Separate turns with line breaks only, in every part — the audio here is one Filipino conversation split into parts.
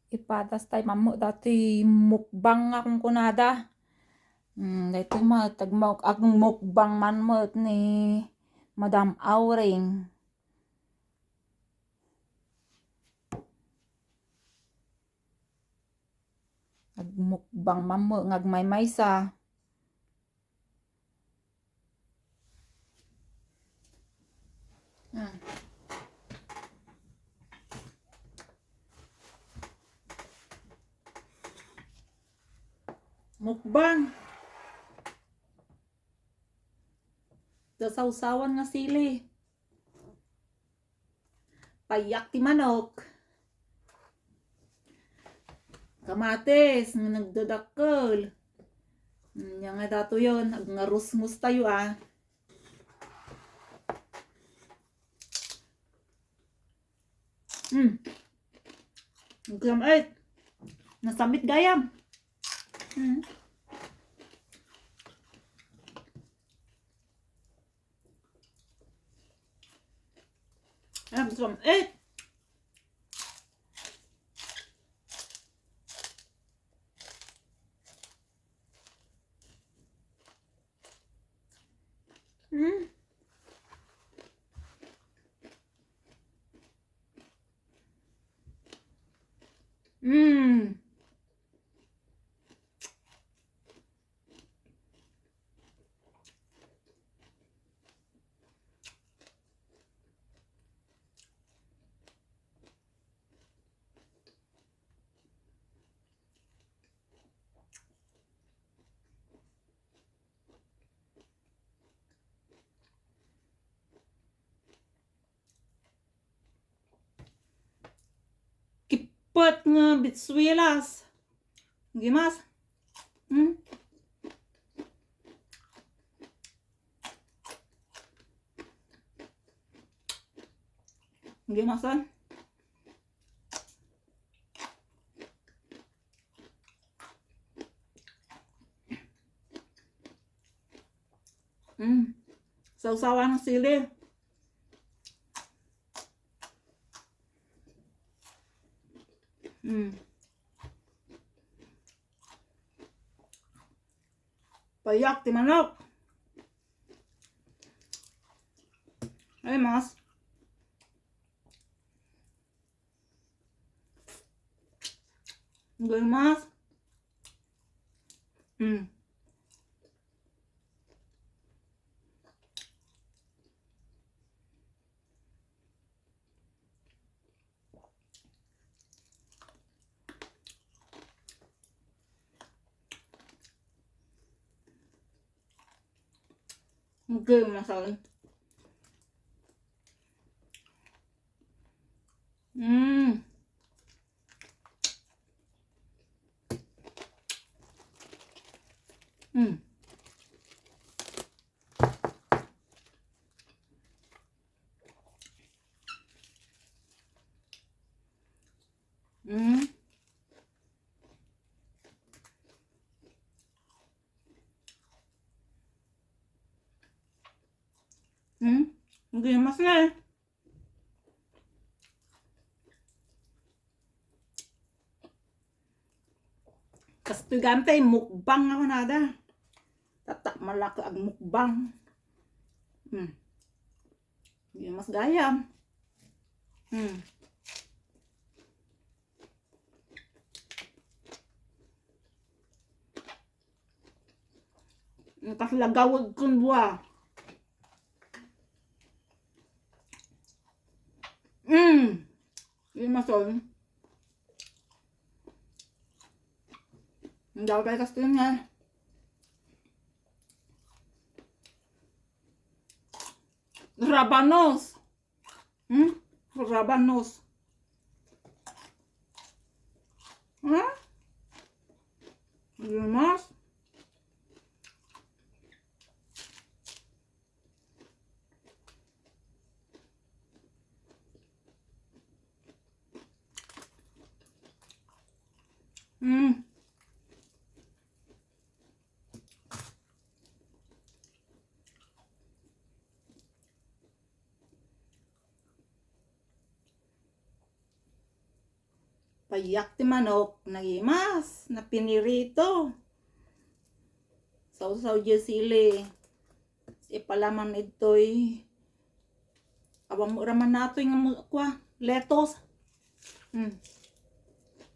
Ipatas tayo mamu dati mukbang akong kunada. Dito tagmok akong mukbang man mo ni Madam Auring. Nagmukbang man mo ngagmay sa. Mukbang. Dasawsawan nga sili. Payak ti manok. Kamatis nga nagdadakkel. Nga nga dato yun. Nga rusmus tayo ah. Gamit. Nasamit gayam. Gamit. Kipot nga bitswilas. Gimas. Gimasan. Sausawan ng sili. Payak ti manok. Ay mas. Mas. Okay, masalah. Okay, masalah. Kastigante mukbang ako nada. Tatak malaki ang mukbang. Hindi mas gayam. Nakaslagawag kong buwa. Hindi mason. Hindi ako tayo kastin nga. Rabanos. Rabanos. Mas. Payak ti manok na imas na pinirito. Sausaw di sili. Ipalaman ito'y awang raman nato yung kwa letos.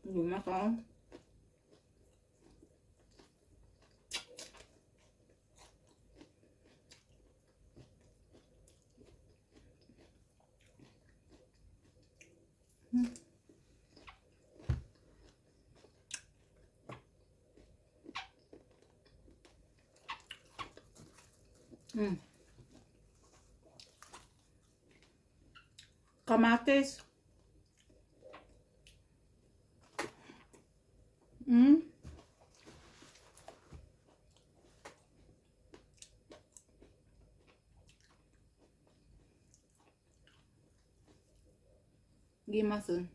Gima ka. Kamatis. Gimasun.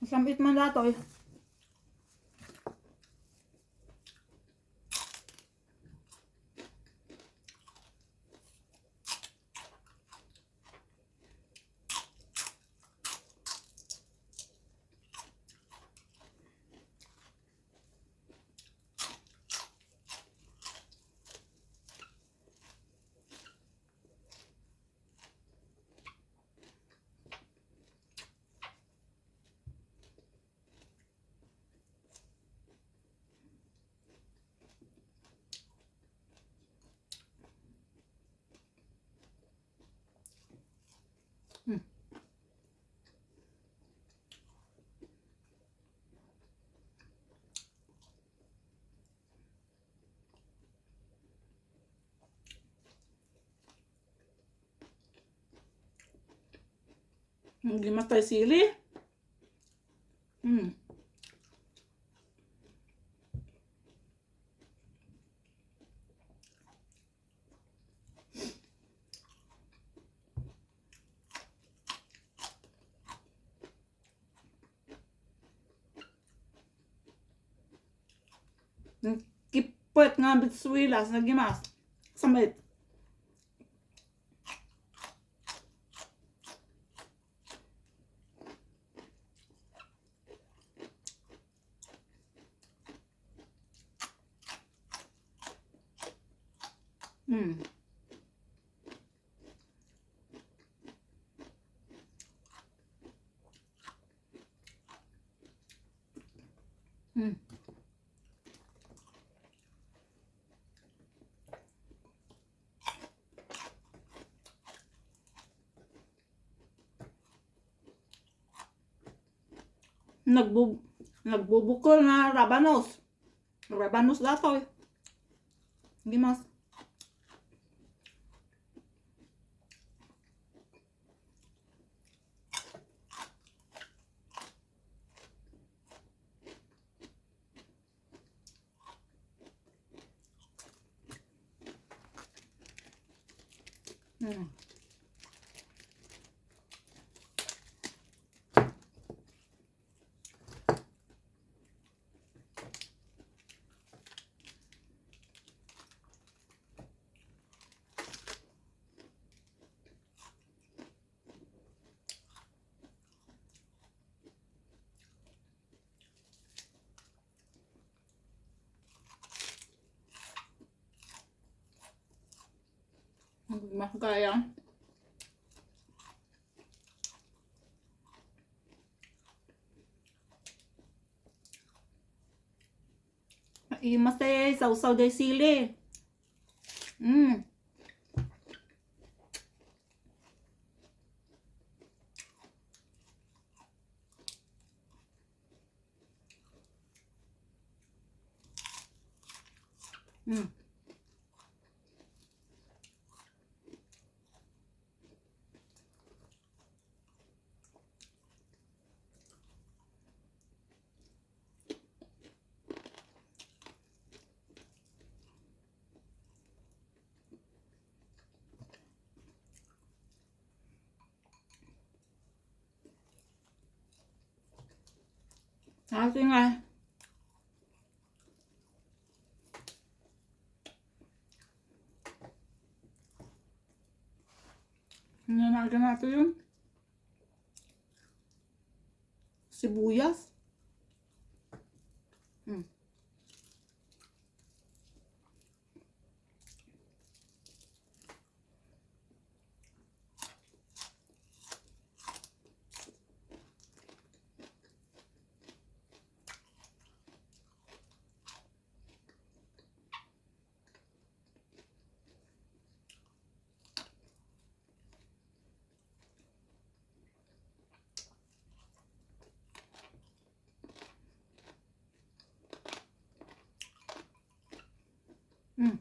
Sambit man dato eh. Gimas tayo sili. Kipet nga bitswilas na gimas. Sambit. Nagbubukol na rabanos. Rabanos dato eh. Gimas. Makaya. Imas tayo, sausaw day sili. Sabi nga. Nanagyan natin yun. Sibuyas. Mm.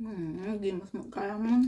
Mm. Hindi mas magkaya mo.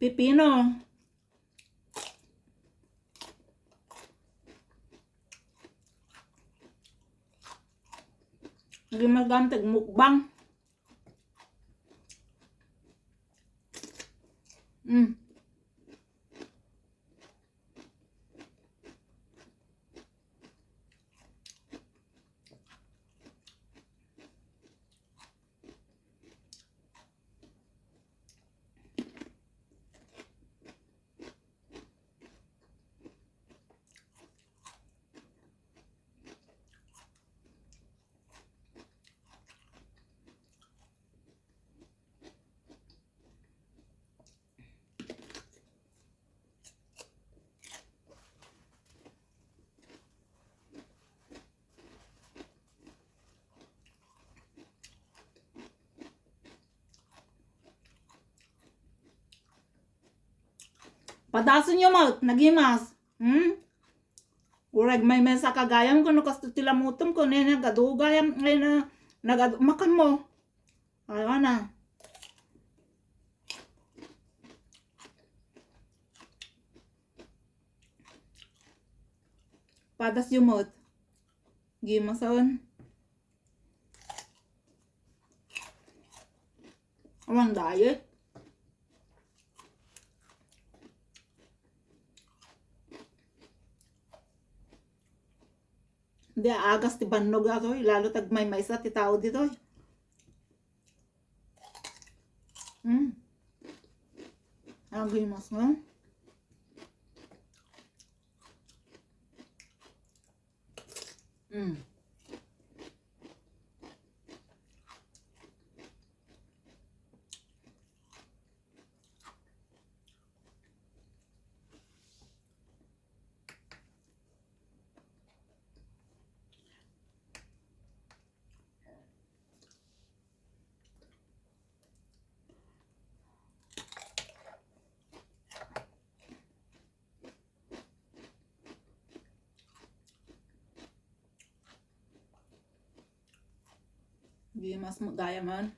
Pipino. Gimagamtag mukbang. Padason nyo mo, nagimas. Urag may mesa kagayam ko, no kasto tilamutom ko, nena gadugayam, nena makan mo. Ayaw na. Padas yung mot. Gimason. Awang diet. Hindi, agas ti bannog ako. Lalo tag may maisa ti tao dito. Agay mas nga. Hindi mas magaya man.